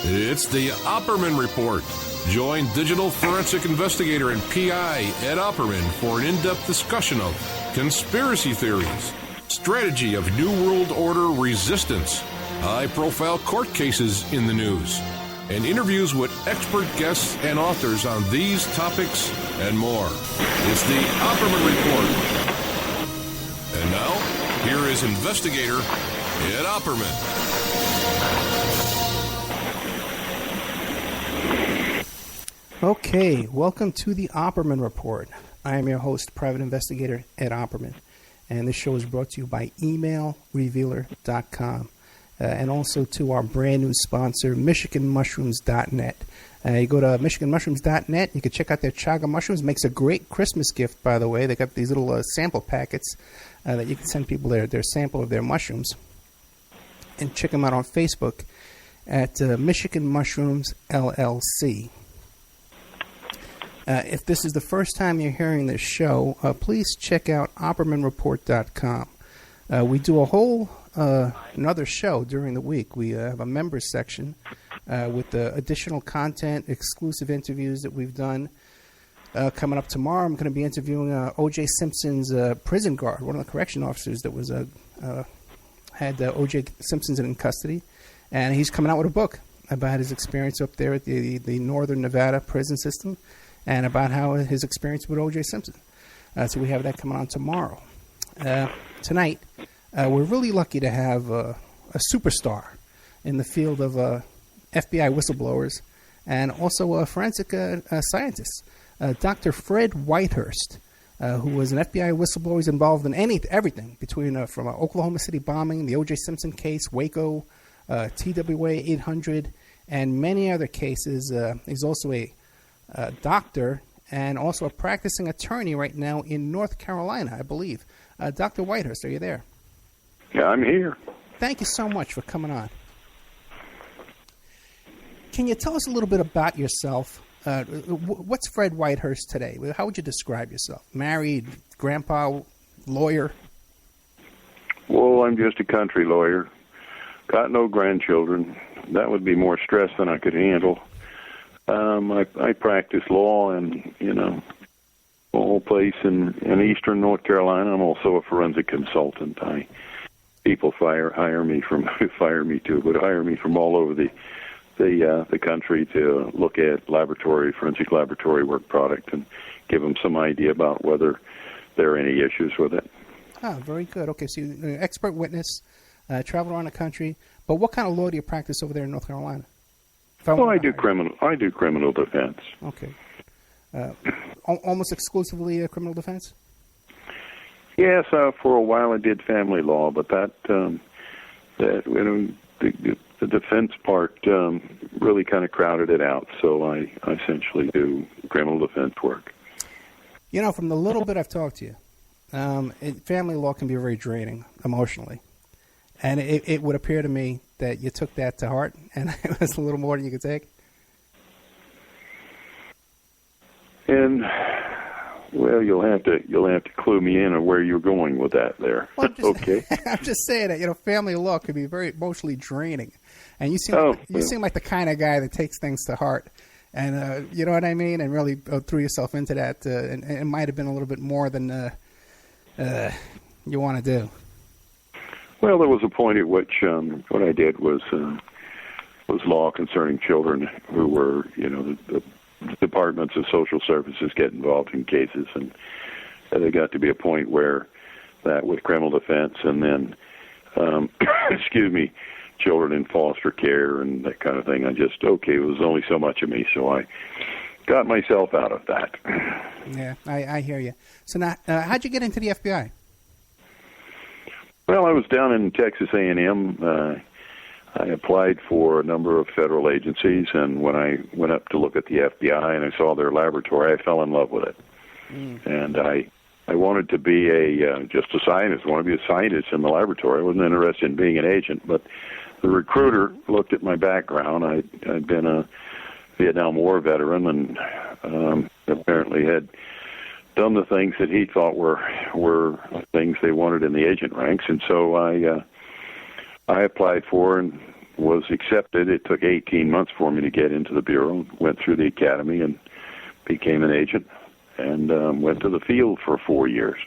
It's the Opperman Report. Join digital forensic investigator and PI Ed Opperman for an in-depth discussion of conspiracy theories, strategy of New World Order resistance, high-profile court cases in the news, and interviews with expert guests and authors on these topics and more. It's the Opperman Report. And now, here is investigator Ed Opperman. Okay, welcome to the Opperman Report. I am your host, Private Investigator Ed Opperman, and this show is brought to you by emailrevealer.com and also to our brand new sponsor, MichiganMushrooms.net. You go to MichiganMushrooms.net, you can check out their chaga mushrooms. Makes a great Christmas gift, by the way. They got these little sample packets that you can send people their sample of their mushrooms. And check them out on Facebook at Michigan Mushrooms LLC. If this is the first time you're hearing this show, please check out OppermanReport.com. We do a whole another show during the week. We have a members section with additional content, exclusive interviews that we've done. Coming up tomorrow, I'm going to be interviewing O.J. Simpson's prison guard, one of the correction officers that was had O.J. Simpson in custody, and he's coming out with a book about his experience up there at the Northern Nevada prison system, and about how his experience with O.J. Simpson. So we have that coming on tomorrow. Tonight, we're really lucky to have a superstar in the field of FBI whistleblowers and also forensic scientists, Dr. Fred Whitehurst, who was an FBI whistleblower. He's involved in everything between from Oklahoma City bombing, the O.J. Simpson case, Waco, TWA 800, and many other cases. He's also a doctor and also a practicing attorney right now in North Carolina, I believe. Dr. Whitehurst, are you there? Yeah, I'm here. Thank you so much for coming on. Can you tell us a little bit about yourself? What's Fred Whitehurst today? How would you describe yourself? Married, grandpa, lawyer? Well, I'm just a country lawyer. Got no grandchildren. That would be more stress than I could handle. I practice law in, a whole place in eastern North Carolina. I'm also a forensic consultant. People hire me from all over the country to look at forensic laboratory work product and give them some idea about whether there are any issues with it. Ah, very good. Okay, so you're an expert witness, travel around the country. But what kind of law do you practice over there in North Carolina? Well, I do criminal defense. Okay. Almost exclusively criminal defense? Yes, for a while I did family law, but the defense part really kind of crowded it out. So I essentially do criminal defense work. From the little bit I've talked to you, family law can be very draining emotionally. And it would appear to me that you took that to heart, and it was a little more than you could take. And well, you'll have to clue me in on where you're going with that there. Well, Okay. I'm just saying that family law can be very emotionally draining, and you seem like the kind of guy that takes things to heart, and you know what I mean, and really threw yourself into that, and it might have been a little bit more than you want to do. Well, there was a point at which what I did was law concerning children who were, the departments of social services get involved in cases, and there got to be a point where that with criminal defense and then, children in foster care and that kind of thing, it was only so much of me, so I got myself out of that. Yeah, I hear you. So now, how'd you get into the FBI? Well, I was down in Texas A&M. I applied for a number of federal agencies, and when I went up to look at the FBI and I saw their laboratory, I fell in love with it. And I wanted to be just a scientist. I wanted to be a scientist in the laboratory. I wasn't interested in being an agent, but the recruiter looked at my background. I'd been a Vietnam War veteran and apparently had done the things that he thought were things they wanted in the agent ranks, and so I applied for and was accepted. It took 18 months for me to get into the Bureau. Went through the academy and became an agent, and went to the field for 4 years.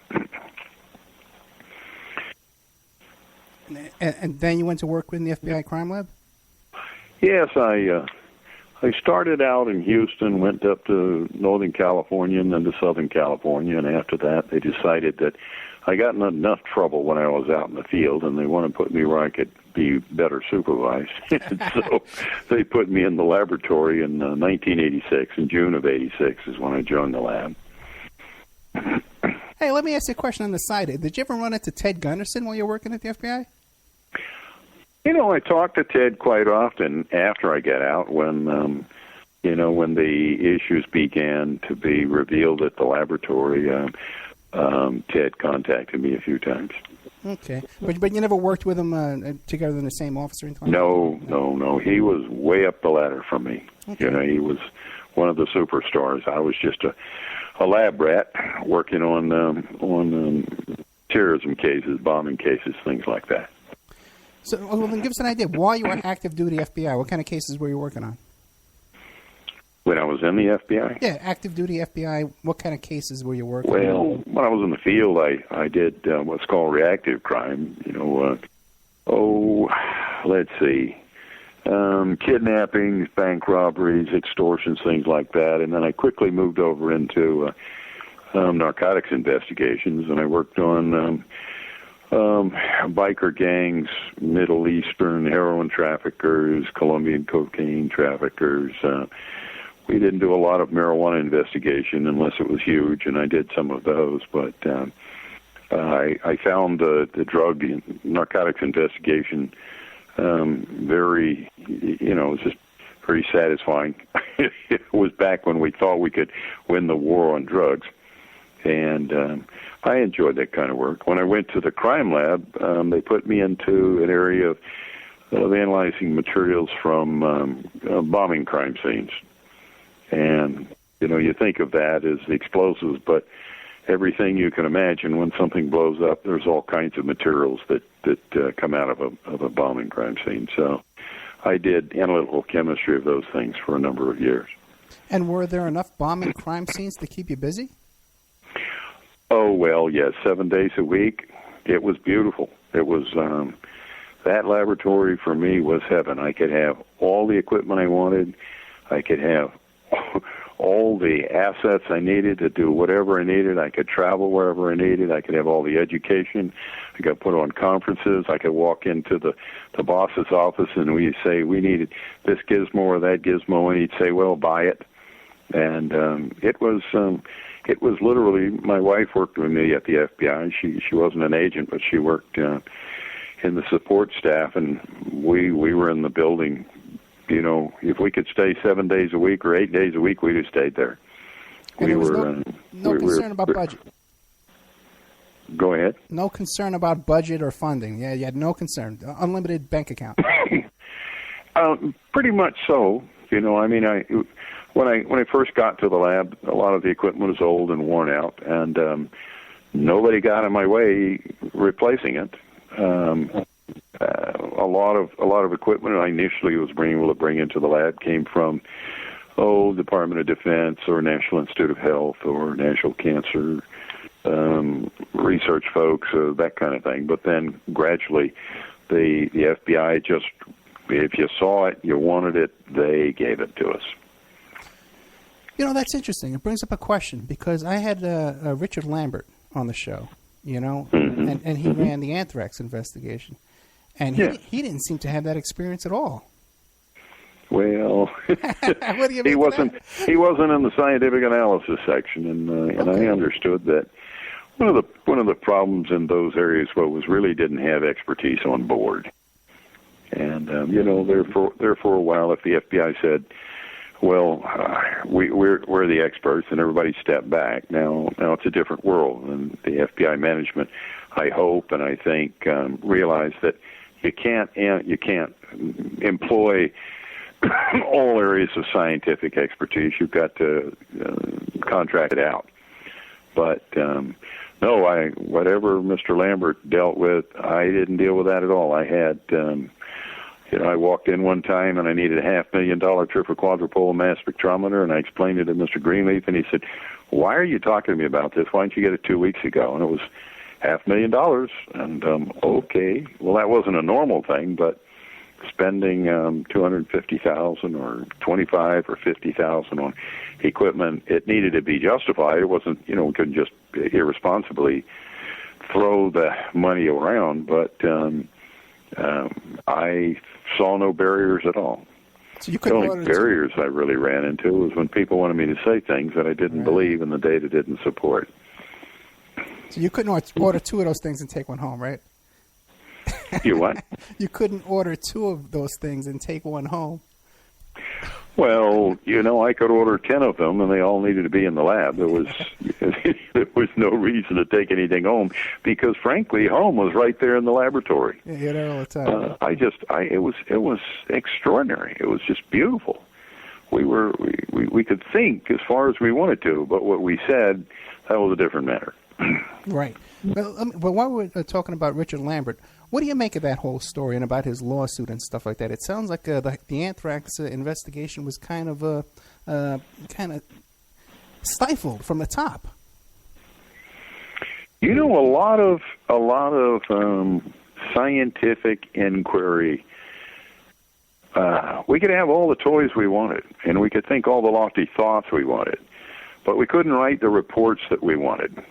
And then you went to work in the FBI crime lab? Yes, I started out in Houston, went up to Northern California and then to Southern California, and after that they decided that I got in enough trouble when I was out in the field, and they wanted to put me where I could be better supervised. So they put me in the laboratory in 1986. In June of 86 is when I joined the lab. Hey, let me ask you a question on the side. Did you ever run into Ted Gunderson while you were working at the FBI? You know, I talk to Ted quite often after I get out when, when the issues began to be revealed at the laboratory. Ted contacted me a few times. Okay. But you never worked with him together in the same office or anything? No. He was way up the ladder from me. Okay. You know, he was one of the superstars. I was just a lab rat working on terrorism cases, bombing cases, things like that. So, well, then give us an idea. While you were active duty FBI, what kind of cases were you working on? When I was in the FBI? Yeah, active duty FBI, what kind of cases were you working on? Well, when I was in the field, I did what's called reactive crime. Let's see. Kidnappings, bank robberies, extortions, things like that. And then I quickly moved over into narcotics investigations, and I worked on biker gangs, Middle Eastern heroin traffickers, Colombian cocaine traffickers. We didn't do a lot of marijuana investigation unless it was huge, and I did some of those. But I found the drug narcotics investigation very, it was just very satisfying. It was back when we thought we could win the war on drugs, and I enjoyed that kind of work. When I went to the crime lab, they put me into an area of analyzing materials from bombing crime scenes. And, you think of that as explosives, but everything you can imagine when something blows up, there's all kinds of materials that come out of a bombing crime scene. So I did analytical chemistry of those things for a number of years. And were there enough bombing crime scenes to keep you busy? Oh, well, yes, 7 days a week. It was beautiful. It was, that laboratory for me was heaven. I could have all the equipment I wanted. I could have all the assets I needed to do whatever I needed. I could travel wherever I needed. I could have all the education. I could put on conferences. I could walk into the boss's office and we'd say, we needed this gizmo or that gizmo, and he'd say, well, buy it. And it was literally, my wife worked with me at the FBI. She wasn't an agent, but she worked in the support staff, and we were in the building. If we could stay 7 days a week or 8 days a week, we'd have stayed there. And there was no concern about budget. Go ahead. No concern about budget or funding. Yeah, you had no concern. Unlimited bank account. Pretty much so. When I first got to the lab, a lot of the equipment was old and worn out, and nobody got in my way replacing it. A lot of equipment I initially was able to bring into the lab came from Department of Defense or National Institute of Health or National Cancer research folks, that kind of thing. But then gradually, the FBI just, if you saw it, you wanted it, they gave it to us. That's interesting. It brings up a question because I had Richard Lambert on the show, mm-hmm. and he ran the anthrax investigation. And he didn't seem to have that experience at all. Well, he wasn't in the scientific analysis section, and I understood that one of the problems in those areas was really didn't have expertise on board. And there for a while, if the FBI said, well, we're the experts, and everybody stepped back. Now it's a different world, and the FBI management, I hope and I think, realized that you can't employ all areas of scientific expertise. You've got to contract it out. But whatever Mr. Lambert dealt with, I didn't deal with that at all. I had I walked in one time and I needed a $500,000 triple quadrupole mass spectrometer, and I explained it to Mr. Greenleaf, and he said, "Why are you talking to me about this? Why didn't you get it 2 weeks ago?" And it was $500,000, and okay, well, that wasn't a normal thing, but spending $250,000 or $25,000 or $50,000 on equipment, it needed to be justified. It wasn't, we couldn't just irresponsibly throw the money around, but I saw no barriers at all. So you the only barriers I really ran into was when people wanted me to say things that I didn't believe and the data didn't support. So you couldn't order 2 of those things and take one home, right? You what? You couldn't order 2 of those things and take one home. Well, I could order 10 of them, and they all needed to be in the lab. There was no reason to take anything home because, frankly, home was right there in the laboratory. Yeah, you're there all the time. It was extraordinary. It was just beautiful. We could think as far as we wanted to, but what we said, that was a different matter. Right. But while we're talking about Richard Lambert, what do you make of that whole story and about his lawsuit and stuff like that? It sounds like the anthrax investigation was kind of stifled from the top. A lot of scientific inquiry. We could have all the toys we wanted, and we could think all the lofty thoughts we wanted, but we couldn't write the reports that we wanted.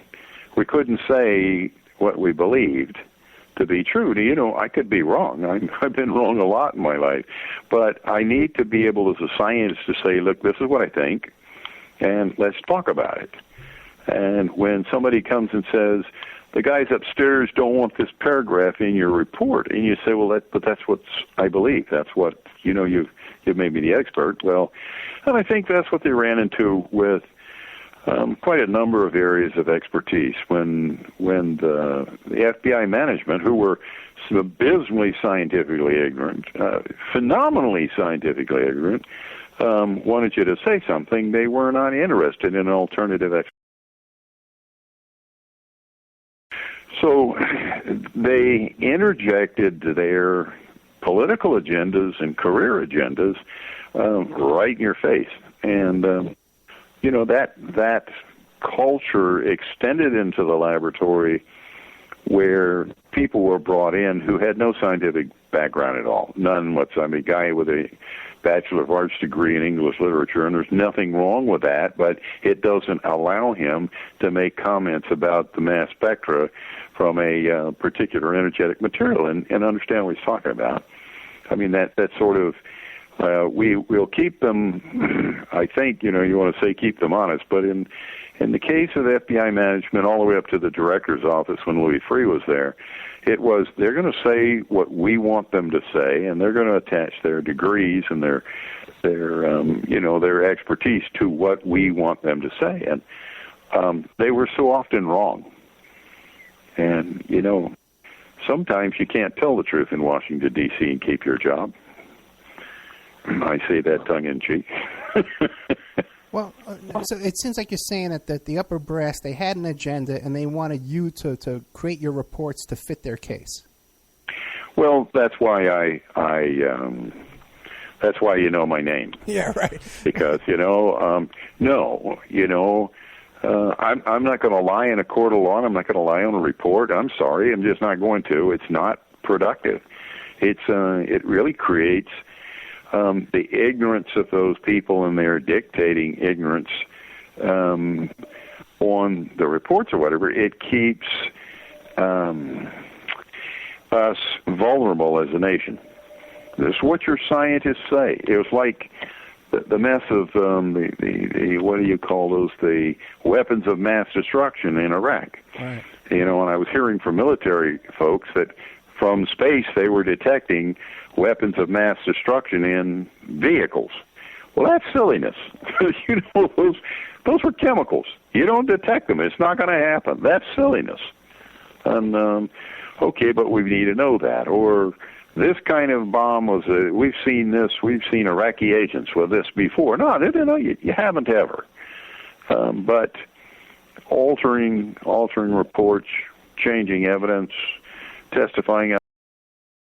We couldn't say what we believed to be true. I could be wrong. I've been wrong a lot in my life, but I need to be able as a scientist to say, look, this is what I think, and let's talk about it. And when somebody comes and says, the guys upstairs don't want this paragraph in your report, and you say, well, but that's what I believe. That's what, you've made me the expert. Well, and I think that's what they ran into with quite a number of areas of expertise when the FBI management, who were abysmally scientifically ignorant, phenomenally scientifically ignorant, wanted you to say something, they were not interested in an alternative explanation. So they interjected their political agendas and career agendas right in your face. And that culture extended into the laboratory where people were brought in who had no scientific background at all, none whatsoever. A guy with a Bachelor of Arts degree in English literature, and there's nothing wrong with that, but it doesn't allow him to make comments about the mass spectra from a particular energetic material and understand what he's talking about. I mean, that sort of, we'll keep them, I think, you want to say keep them honest, but in the case of the FBI management all the way up to the director's office when Louis Freeh was there, it was they're going to say what we want them to say, and they're going to attach their degrees and their expertise to what we want them to say. And they were so often wrong. And, sometimes you can't tell the truth in Washington, D.C. and keep your job. I say that tongue-in-cheek. Well, so it seems like you're saying that the upper brass, they had an agenda and they wanted you to create your reports to fit their case. Well, that's why that's why you know my name. Yeah, right. Because, I'm not going to lie in a court of law. I'm not going to lie on a report. I'm sorry. I'm just not going to. It's not productive. It really creates the ignorance of those people, and they're dictating ignorance on the reports or whatever. It keeps us vulnerable as a nation. This is what your scientists say. It was like the mess of the what do you call those? The weapons of mass destruction in Iraq. Right. And I was hearing from military folks that from space they were detecting weapons of mass destruction in vehicles. Well, that's silliness. Those were chemicals. You don't detect them. It's not going to happen. That's silliness. And okay, but we need to know that. Or this kind of bomb was. We've seen this. We've seen Iraqi agents with this before. No, you haven't ever. But altering reports, changing evidence, testifying